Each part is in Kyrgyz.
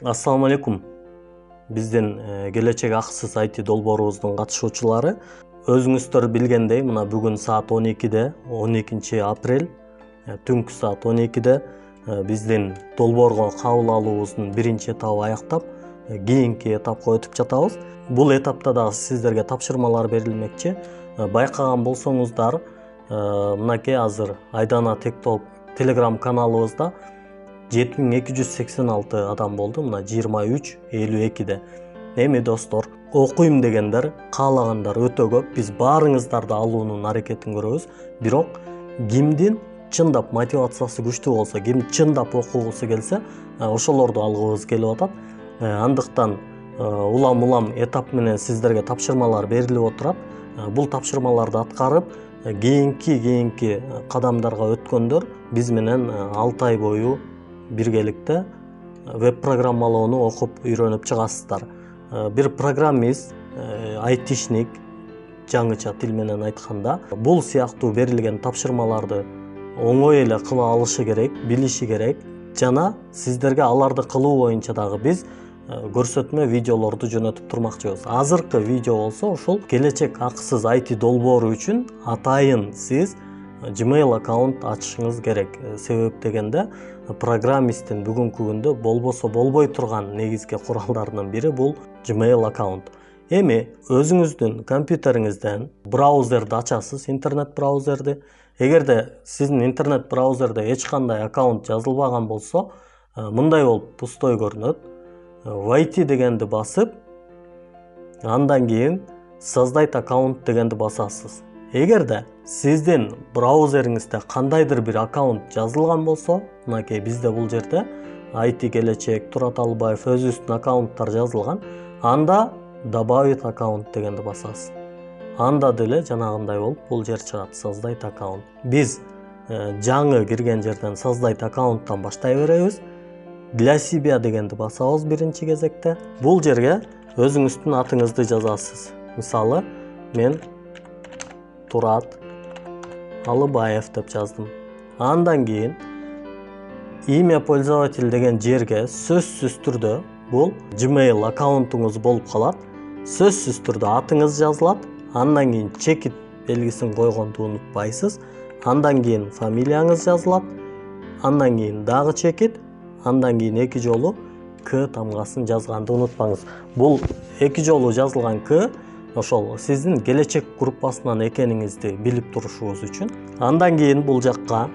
Assalamu алейкум. Биздин келечек акысыз IT долбоорубуздун катышуучулары. Өзүңүздөр билгендей, мына бүгүн саат 12-де, 12 апрель, түнкү саат 12-де биздин долбоорго кабыл алуубуздун биринчи этабы аяктап, кийинки этапка өтүп жатабыз. Бул этапта дагы сиздерге тапшырмалар берилмекчи. Байкаган болсоңуздар, мынакей азыр Айдана Тектоп Telegram каналыбызда 7286 адам болду, мына 23:52-де. Эми достор, окуйм дегендер, каалагандар өтө көп. Биз баарыңыздарды алуунун аракетин көрөбүз. Бирок кимдин чындап мотивациясы күчтүү болсо, ким чындап окугусу келсе, ошолорду алгыбыз келип атат. Андыктан улам этап менен сиздерге тапшырмалар берилип отурат. Бул тапшырмаларды аткарып, кийинки кадамдарга өткөндөр биз менен 6 ай бою биргеликте веб программалоону окуп үйрөнүп чыгасыздар. Бир программист, айтишник, жаңыча тил менен айтканда, бул сыяктуу берилген тапшырмаларды оңой эле кыла алышы керек, билиши керек. Жана сиздерге аларды кылуу боюнча дагы биз көрсөтмө видеолорду жөнөтүп турмакчыбыз. Азыркы видео болсо ушул келечек акысыз IT долбоору үчүн атайын сиз Gmail аккаунт ачышыңыз керек. Себеп дегенде программисттин бүгүнкү күндө болбосо болбой турган негизги куралдарынын бири бул Gmail аккаунт. Эми өзүңүздүн компьютериңизден браузерди ачасыз, интернет браузерди. Эгерде сиздин интернет браузерде эч кандай аккаунт жазылбаган болсо, мындай болуп пустой көрүнөт. Войти дегенди басып, андан кийин создать аккаунт дегенди басасыз. Эгерде сиздин браузериңизде кандайдыр бир аккаунт жазылган болсо, мынакей бизде бул жерде IT келечек, Турат Алыбаев өзүбүздүн аккаунттар жазылган, анда добавить аккаунт дегенди басасыз. Анда деле жанагындай болуп бул жер чыгат, создать аккаунт. Биз жаңы кирген жерден создать аккаунттан баштай беребиз. Для себя дегенди басабыз биринчи кезекте. Бул жерге өзүңүздүн атыңызды жазасыз. Мисалы, мен Турат Алыбаев деп жаздым. Андан кийин имя пользователь деген жерге сөзсүз түрдө бул Gmail аккаунтуңуз болуп калат. Сөзсүз түрдө атыңыз жазылат. Андан кийин чекит белгисин койгонду унутпайсыз. Андан кийин фамилияңыз жазылат. Андан кийин дагы чекит. Андан кийин эки жолу К тамгасын жазганды унутпаңыз. Бул эки жолу жазылган К ошол сиздин келечек группасынан экениңизди билип турушуңуз үчүн. Андан кийин бул жакка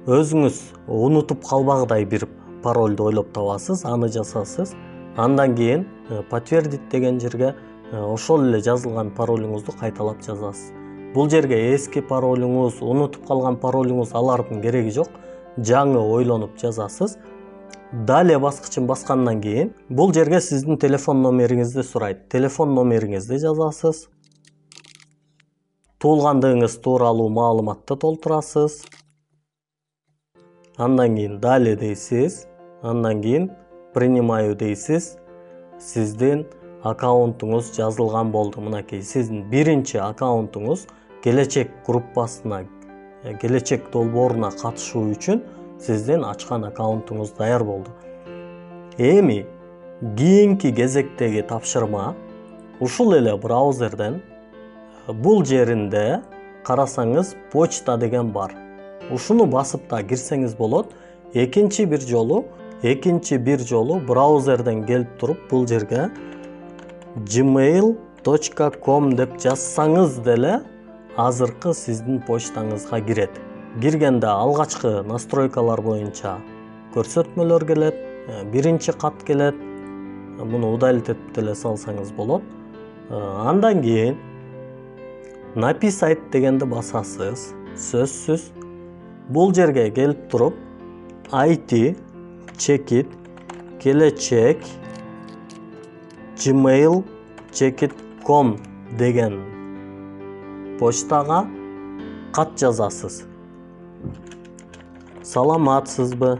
өзүңүз унутуп калбагыдай бир паролду ойлоп табасыз, аны жазасыз. Андан кийин подтвердить деген жерге ошол эле жазылган паролуңузду кайталап жазасыз. Бул жерге эски паролуңуз, унутуп калган паролуңуз алардын кереги жок. Жаңы ойлонуп жазасыз. Далее баскычын баскандан кийин бул жерге сиздин телефон номериңизди сурайт. Телефон номериңизди жазасыз. Туулгандыгыңыз тууралуу маалыматты толтурасыз. Андан кийин далее дейсиз. Андан кийин принимаю дейсиз. Сиздин аккаунтуңуз жазылган болду. Мынакей сиздин биринчи аккаунтуңуз келечек группасына, келечек долбооруна катышуу үчүн сиздин ачкан аккаунтуңуз даяр болду. Эми кийинки кезектеги тапшырма ушул эле браузерден бул жеринде карасаңыз почта деген бар. Ушуну басып да кирсеңиз болот. Экинчи бир жолу браузерден келип туруп бул жерге gmail.com деп жазсаңыз деле азыркы сиздин почтаңызга кирет. Киргенде алгачкы настройкалар боюнча көрсөтмөлөр келет, биринчи кат келет. Муну удалить этип деле салсаңыз болот. Андан кийин написать дегенди басасыз. Сөзсүз бул жерге келип туруп IT чекит келечек gmail.com деген почтага кат жазасыз. Саламатсызбы?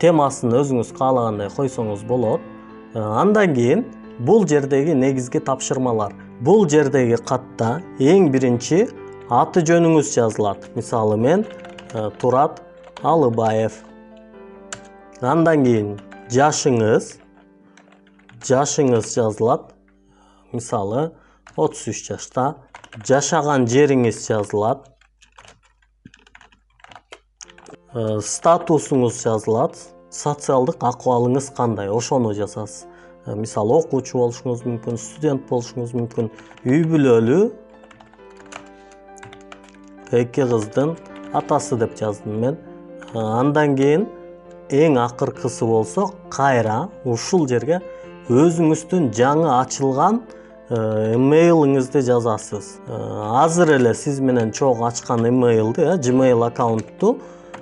Темасын өзүңүз каалагандай койсоңуз болот. Андан кийин бул жердеги негизги тапшырмалар. Бул жердеги катта эң биринчи аты жөнүңүз жазылат. Мисалы мен Турат Алыбаев. Андан кейін жашыңыз жазылат. Мисалы 33 жашта. Жашаган жериңиз жазылат. Статусуңуз жазылат. Социалдык акыбалыңыз кандай, ошону жазасыз. Мисалы окуучу болушуңуз мүмкүн, студент болушуңуз мүмкүн. Үй бүлөлүү, 2 кыздын атасы деп жаздым мен. Андан кейін эң акыркысы болсо, кайра ушул жерге өзүңүздүн жаңы ачылган имейлиңизди жазасыз. Азыр эле сиз менен чогуу ачкан имейлди, Gmail аккаунтту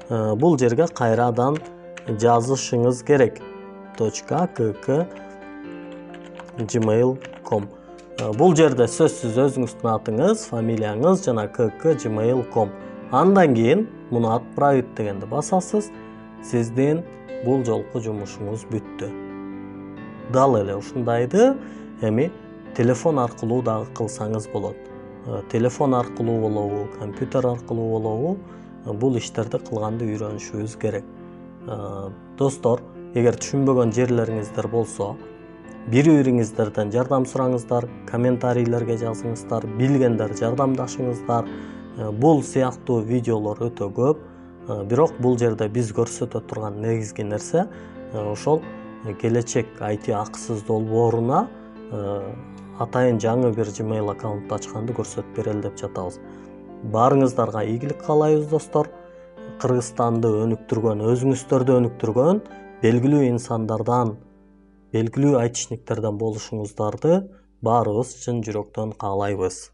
бул жерге кайрадан жазышыңыз керек. .kk@gmail.com. Бул жерде сөзсүз өзүңүздүн атыңыз, фамилияңыз жана kk@gmail.com. Андан кейін муну отправить дегенди басасыз. Сиздин бул жолку жумушуңуз бүттү. Дал эле ушундайды эми телефон аркылуу дагы кылсаңыз болот. Телефон аркылуу болобу, компьютер аркылуу болобу, бул иштерди кылганды үйрөнүшүбүз керек. Достор, эгер түшүнбөгөн жерлериңиздер болсо, бири-бириңиздерден жардам сураңыздар, комментарийлерге жазыңыздар, билгендер жардамдашыңыздар. Бул сыяктуу видеолор өтө көп, бирок бул жерде биз көрсөтө турган негизги нерсе ошол келечек IT акысыз долбооруна атайын жаңы бир Gmail аккаунт ачканды көрсөтүп берели деп жатабыз. Баарыңыздарга ийгилик каалайбыз достор. Кыргызстанды өнүктүргөн, өзүңүздөрдү өнүктүргөн белгилүү инсандардан, белгилүү айтышниктерден болушуңуздарды баарыбыз чын жүрөктөн каалайбыз.